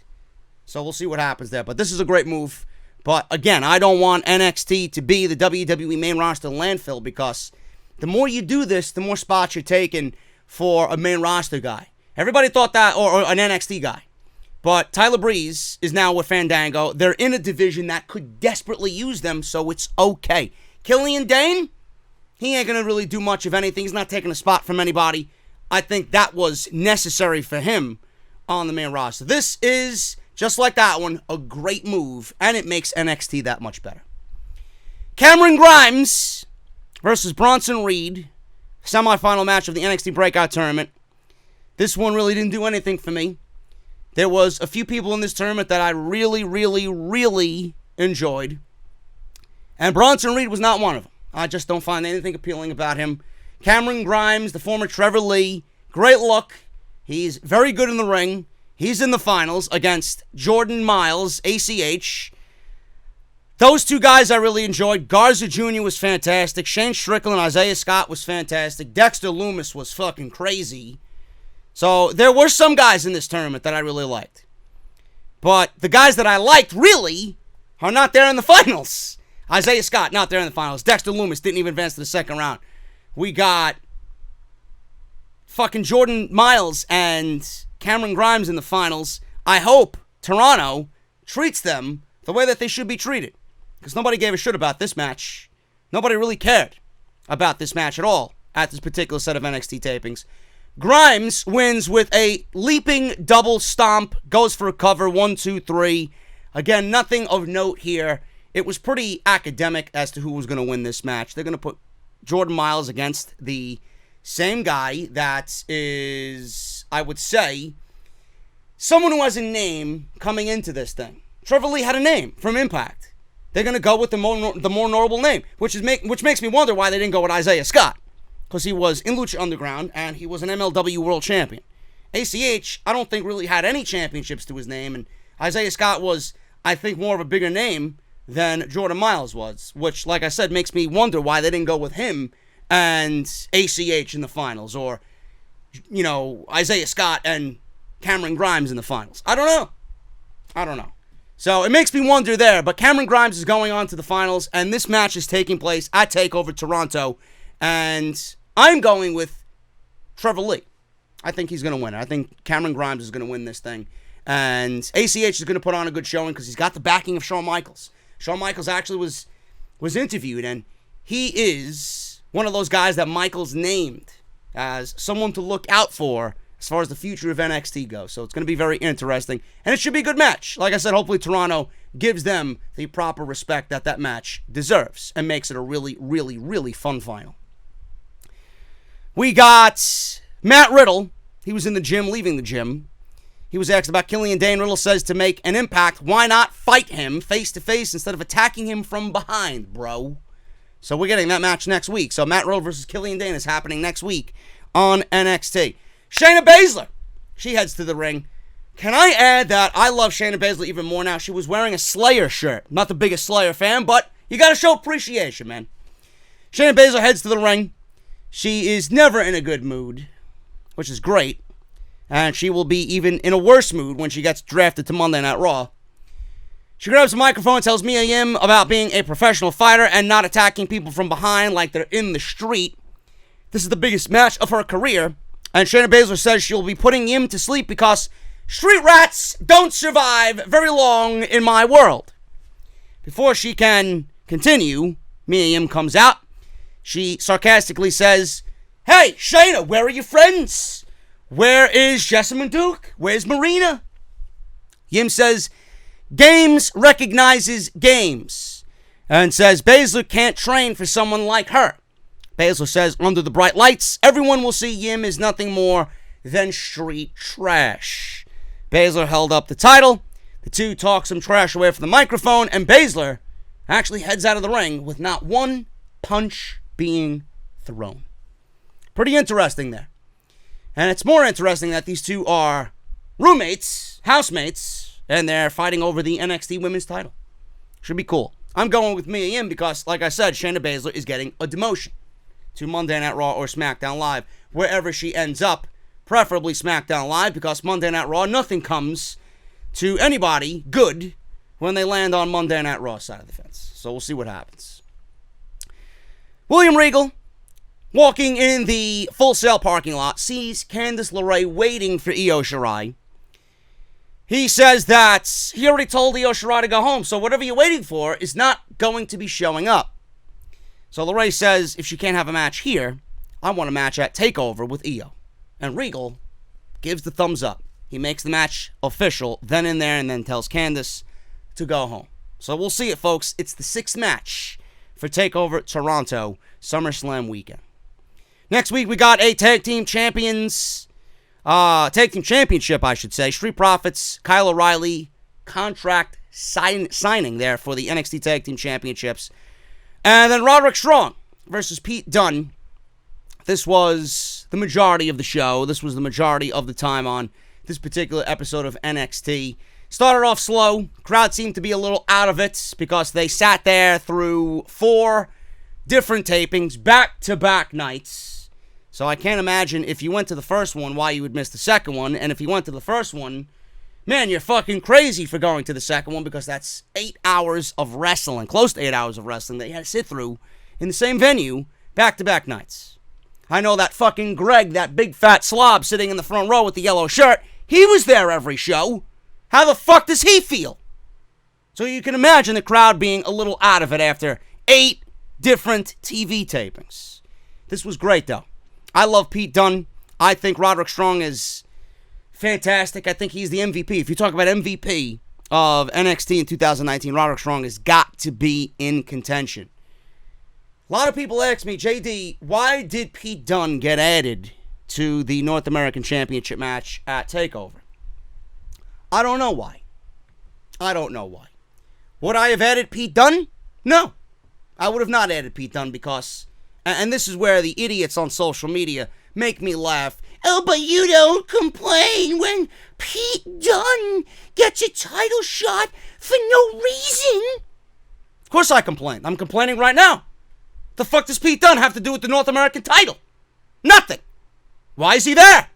So we'll see what happens there. But this is a great move. But again, I don't want NXT to be the WWE main roster landfill, because the more you do this, the more spots you're taking for a main roster guy. Everybody thought that, or an NXT guy. But Tyler Breeze is now with Fandango. They're in a division that could desperately use them, so it's okay. Killian Dane, he ain't going to really do much of anything. He's not taking a spot from anybody. I think that was necessary for him on the main roster. This is, just like that one, a great move, and it makes NXT that much better. Cameron Grimes versus Bronson Reed, semifinal match of the NXT Breakout Tournament. This one really didn't do anything for me. There was a few people in this tournament that I really, really, really enjoyed, and Bronson Reed was not one of them. I just don't find anything appealing about him. Cameron Grimes, the former Trevor Lee, great look. He's very good in the ring. He's in the finals against Jordan Miles, ACH. Those two guys I really enjoyed. Garza Jr. was fantastic. Shane Strickland, Isaiah Scott was fantastic. Dexter Loomis was fucking crazy. So there were some guys in this tournament that I really liked. But the guys that I liked really are not there in the finals. Isaiah Scott, not there in the finals. Dexter Loomis didn't even advance to the second round. We got fucking Jordan Miles and Cameron Grimes in the finals. I hope Toronto treats them the way that they should be treated, because nobody gave a shit about this match. Nobody really cared about this match at all at this particular set of NXT tapings. Grimes wins with a leaping double stomp, goes for a cover, 1, 2, 3. Again, nothing of note here. It was pretty academic as to who was going to win this match. They're going to put Jordan Miles against the same guy that is, I would say, someone who has a name coming into this thing. Trevor Lee had a name from Impact. They're going to go with the more notable name, which makes me wonder why they didn't go with Isaiah Scott, because he was in Lucha Underground and he was an MLW World Champion. ACH, I don't think really had any championships to his name, and Isaiah Scott was, I think, more of a bigger name than Jordan Miles was, which, like I said, makes me wonder why they didn't go with him and ACH in the finals, or, you know, Isaiah Scott and Cameron Grimes in the finals? I don't know. So it makes me wonder there, but Cameron Grimes is going on to the finals, and this match is taking place at TakeOver Toronto, and I'm going with Trevor Lee. I think he's going to win it. I think Cameron Grimes is going to win this thing, and ACH is going to put on a good showing because he's got the backing of Shawn Michaels. Shawn Michaels actually was interviewed, and he is one of those guys that Michaels named as someone to look out for as far as the future of NXT goes. So it's going to be very interesting, and it should be a good match. Like I said, hopefully Toronto gives them the proper respect that match deserves and makes it a really, really, really fun final. We got Matt Riddle. He was in the gym, leaving the gym. He was asked about Killian Dane. Riddle says to make an impact, why not fight him face-to-face instead of attacking him from behind, bro? So we're getting that match next week. So Matt Riddle versus Killian Dane is happening next week on NXT. Shayna Baszler, she heads to the ring. Can I add that I love Shayna Baszler even more now? She was wearing a Slayer shirt. Not the biggest Slayer fan, but you got to show appreciation, man. Shayna Baszler heads to the ring. She is never in a good mood, which is great. And she will be even in a worse mood when she gets drafted to Monday Night Raw. She grabs the microphone and tells Mia Yim about being a professional fighter and not attacking people from behind like they're in the street. This is the biggest match of her career. And Shayna Baszler says she'll be putting Yim to sleep because street rats don't survive very long in my world. Before she can continue, Mia Yim comes out. She sarcastically says, hey, Shayna, where are your friends? Where is Jessamine Duke? Where's Marina? Yim says, games recognizes games. And says, Baszler can't train for someone like her. Baszler says, under the bright lights, everyone will see Yim is nothing more than street trash. Baszler held up the title. The two talk some trash away from the microphone, and Baszler actually heads out of the ring with not one punch being thrown. Pretty interesting there. And it's more interesting that these two are roommates, housemates, and they're fighting over the NXT Women's title. Should be cool. I'm going with Mia Yim because, like I said, Shayna Baszler is getting a demotion to Monday Night Raw or SmackDown Live, wherever she ends up, preferably SmackDown Live, because Monday Night Raw, nothing comes to anybody good when they land on Monday Night Raw side of the fence. So we'll see what happens. William Regal, walking in the Full Sail parking lot, sees Candice LeRae waiting for Io Shirai. He says that he already told Io Shirai to go home, so whatever you're waiting for is not going to be showing up. So LeRae says, if she can't have a match here, I want a match at TakeOver with Io. And Regal gives the thumbs up. He makes the match official, then in there, and then tells Candice to go home. So we'll see it, folks. It's the 6th match for TakeOver Toronto SummerSlam weekend. Next week, we got a Tag Team Championship, I should say. Street Profits, Kyle O'Reilly, contract signing there for the NXT Tag Team Championships. And then Roderick Strong versus Pete Dunne. This was the majority of the show. This was the majority of the time on this particular episode of NXT. Started off slow. Crowd seemed to be a little out of it because they sat there through 4 different tapings, back-to-back nights. So I can't imagine if you went to the first one why you would miss the second one. And if you went to the first one, man, you're fucking crazy for going to the second one because that's 8 hours of wrestling, close to 8 hours of wrestling that you had to sit through in the same venue, back-to-back nights. I know that fucking Greg, that big fat slob sitting in the front row with the yellow shirt, he was there every show. How the fuck does he feel? So you can imagine the crowd being a little out of it after 8 different TV tapings. This was great, though. I love Pete Dunne. I think Roderick Strong is fantastic. I think he's the MVP. If you talk about MVP of NXT in 2019, Roderick Strong has got to be in contention. A lot of people ask me, JD, why did Pete Dunne get added to the North American Championship match at TakeOver? I don't know why. Would I have added Pete Dunne? No. I would have not added Pete Dunne because, and this is where the idiots on social media make me laugh. Oh, but you don't complain when Pete Dunne gets a title shot for no reason. Of course I complain. I'm complaining right now. The fuck does Pete Dunne have to do with the North American title? Nothing. Why is he there?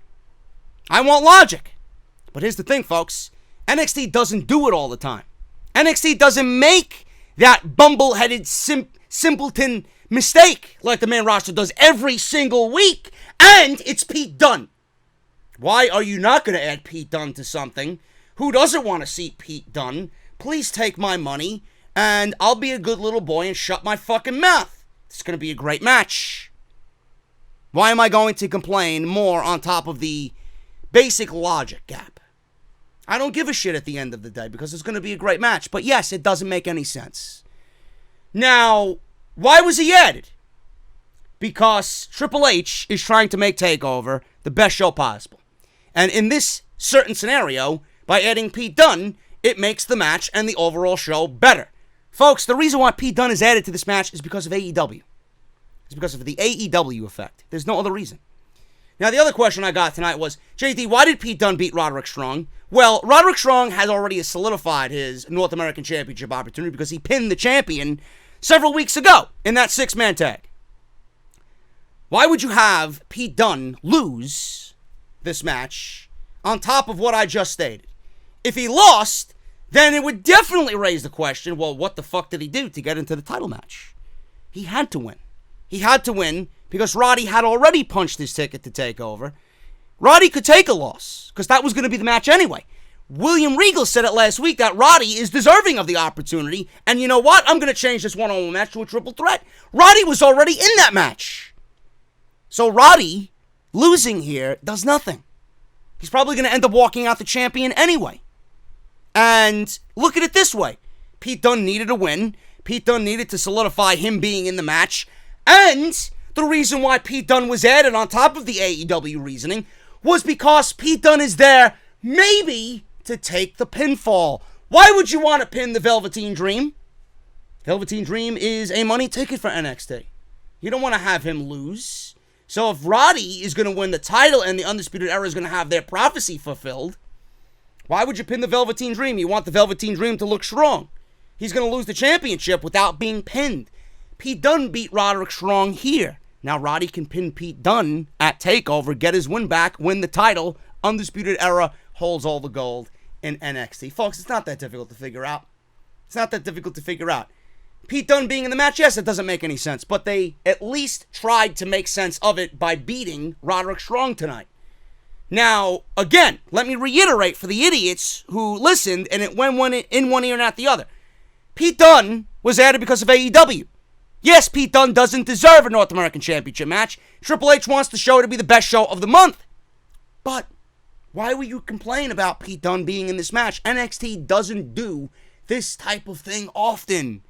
I want logic. But here's the thing, folks. NXT doesn't do it all the time. NXT doesn't make that bumble-headed simpleton mistake like the main roster does every single week. And it's Pete Dunne. Why are you not going to add Pete Dunne to something? Who doesn't want to see Pete Dunne? Please take my money, and I'll be a good little boy and shut my fucking mouth. It's going to be a great match. Why am I going to complain more on top of the basic logic gap? I don't give a shit at the end of the day because it's going to be a great match. But yes, it doesn't make any sense. Now, why was he added? Because Triple H is trying to make TakeOver the best show possible. And in this certain scenario, by adding Pete Dunne, it makes the match and the overall show better. Folks, the reason why Pete Dunne is added to this match is because of AEW. It's because of the AEW effect. There's no other reason. Now, the other question I got tonight was, JD, why did Pete Dunne beat Roderick Strong? Well, Roderick Strong has already solidified his North American Championship opportunity because he pinned the champion several weeks ago in that six-man tag. Why would you have Pete Dunne lose this match on top of what I just stated? If he lost, then it would definitely raise the question, well, what the fuck did he do to get into the title match? He had to win. He had to win because Roddy had already punched his ticket to TakeOver. Roddy could take a loss because that was going to be the match anyway. William Regal said it last week that Roddy is deserving of the opportunity. And you know what? I'm going to change this one-on-one match to a triple threat. Roddy was already in that match. So Roddy losing here does nothing. He's probably going to end up walking out the champion anyway. And look at it this way. Pete Dunne needed a win. Pete Dunne needed to solidify him being in the match. And the reason why Pete Dunne was added on top of the AEW reasoning was because Pete Dunne is there maybe to take the pinfall. Why would you want to pin the Velveteen Dream? Velveteen Dream is a money ticket for NXT. You don't want to have him lose. So if Roddy is going to win the title and the Undisputed Era is going to have their prophecy fulfilled, why would you pin the Velveteen Dream? You want the Velveteen Dream to look strong. He's going to lose the championship without being pinned. Pete Dunne beat Roderick Strong here. Now Roddy can pin Pete Dunne at TakeOver, get his win back, win the title. Undisputed Era holds all the gold in NXT. Folks, it's not that difficult to figure out. It's not that difficult to figure out. Pete Dunne being in the match, yes, it doesn't make any sense, but they at least tried to make sense of it by beating Roderick Strong tonight. Now, again, let me reiterate for the idiots who listened and it went in one ear and out the other. Pete Dunne was added because of AEW. Yes, Pete Dunne doesn't deserve a North American Championship match. Triple H wants the show to be the best show of the month. But why would you complain about Pete Dunne being in this match? NXT doesn't do this type of thing often.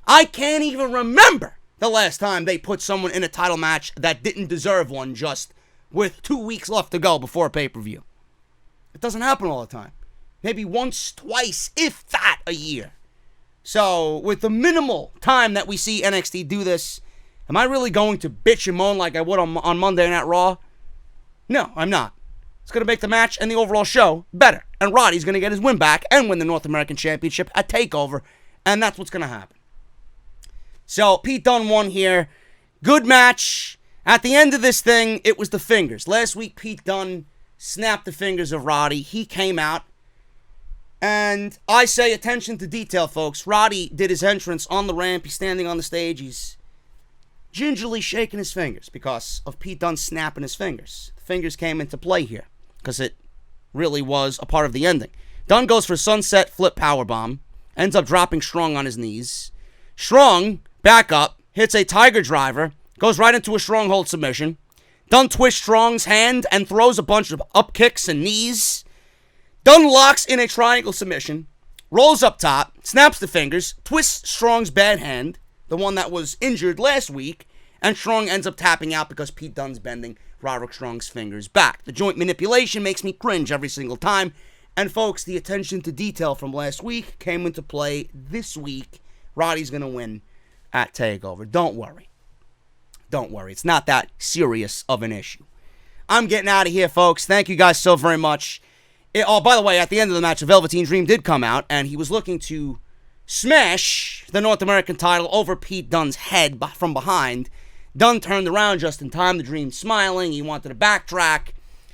I can't even remember the last time they put someone in a title match that didn't deserve one just with 2 weeks left to go before a pay-per-view. It doesn't happen all the time. Maybe once, twice, if that, a year. So, with the minimal time that we see NXT do this, am I really going to bitch and moan like I would on Monday Night Raw? No, I'm not. It's going to make the match and the overall show better. And Roddy's going to get his win back and win the North American Championship at TakeOver. And that's what's going to happen. So, Pete Dunne won here. Good match. At the end of this thing, it was the fingers. Last week, Pete Dunne snapped the fingers of Roddy. He came out. And I say attention to detail, folks. Roddy did his entrance on the ramp. He's standing on the stage. He's gingerly shaking his fingers because of Pete Dunne snapping his fingers. The fingers came into play here because it really was a part of the ending. Dunne goes for sunset flip powerbomb. Ends up dropping Strong on his knees. Strong, back up, hits a Tiger Driver. Goes right into a stronghold submission. Dunne twists Strong's hand and throws a bunch of up kicks and knees. Dunne locks in a triangle submission, rolls up top, snaps the fingers, twists Strong's bad hand, the one that was injured last week, and Strong ends up tapping out because Pete Dunne's bending Roderick Strong's fingers back. The joint manipulation makes me cringe every single time. And folks, the attention to detail from last week came into play this week. Roddy's going to win at TakeOver. Don't worry. Don't worry. It's not that serious of an issue. I'm getting out of here, folks. Thank you guys so very much. By the way, at the end of the match, the Velveteen Dream did come out, and he was looking to smash the North American title over Pete Dunne's head from behind. Dunne turned around just in time, the Dream smiling. He wanted to backtrack.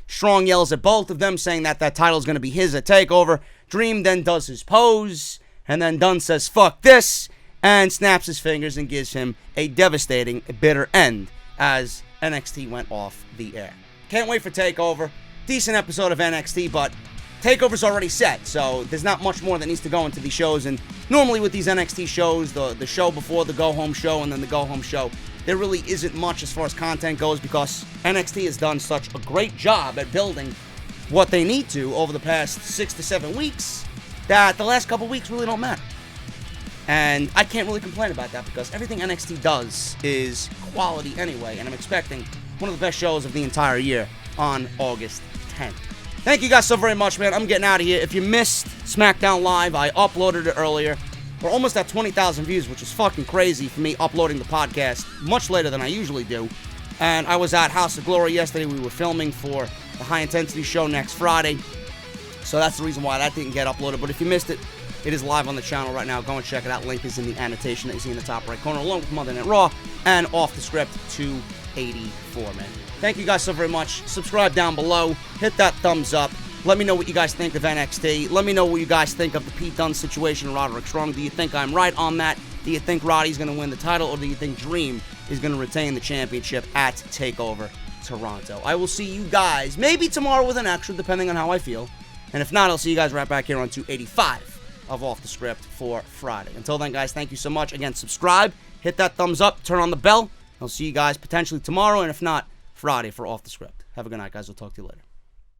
Strong yells at both of them, saying that that title is going to be his at TakeOver. Dream then does his pose, and then Dunn says, fuck this, and snaps his fingers and gives him a devastating, bitter end as NXT went off the air. Can't wait for TakeOver. Decent episode of NXT, but TakeOver's already set, so there's not much more that needs to go into these shows. And normally with these NXT shows, the show before the go-home show and then the go-home show, there really isn't much as far as content goes because NXT has done such a great job at building what they need to over the past 6 to 7 weeks that the last couple weeks really don't matter. And I can't really complain about that because everything NXT does is quality anyway, and I'm expecting one of the best shows of the entire year on August 10th. Thank you guys so very much, man. I'm getting out of here. If you missed SmackDown Live, I uploaded it earlier. We're almost at 20,000 views, which is fucking crazy for me uploading the podcast much later than I usually do. And I was at House of Glory yesterday. We were filming for the High Intensity show next Friday. So that's the reason why that didn't get uploaded. But if you missed it, it is live on the channel right now. Go and check it out. Link is in the annotation that you see in the top right corner, along with Monday Night Raw and Off the Script 284, man. Thank you guys so very much. Subscribe down below. Hit that thumbs up. Let me know what you guys think of NXT. Let me know what you guys think of the Pete Dunne situation, Roderick Strong. Do you think I'm right on that? Do you think Roddy's going to win the title, or do you think Dream is going to retain the championship at TakeOver Toronto? I will see you guys maybe tomorrow with an extra, depending on how I feel. And if not, I'll see you guys right back here on 285 of Off the Script for Friday. Until then, guys, thank you so much. Again, subscribe, hit that thumbs up, turn on the bell. I'll see you guys potentially tomorrow, and if not, Friday for Off the Script. Have a good night, guys. We'll talk to you later.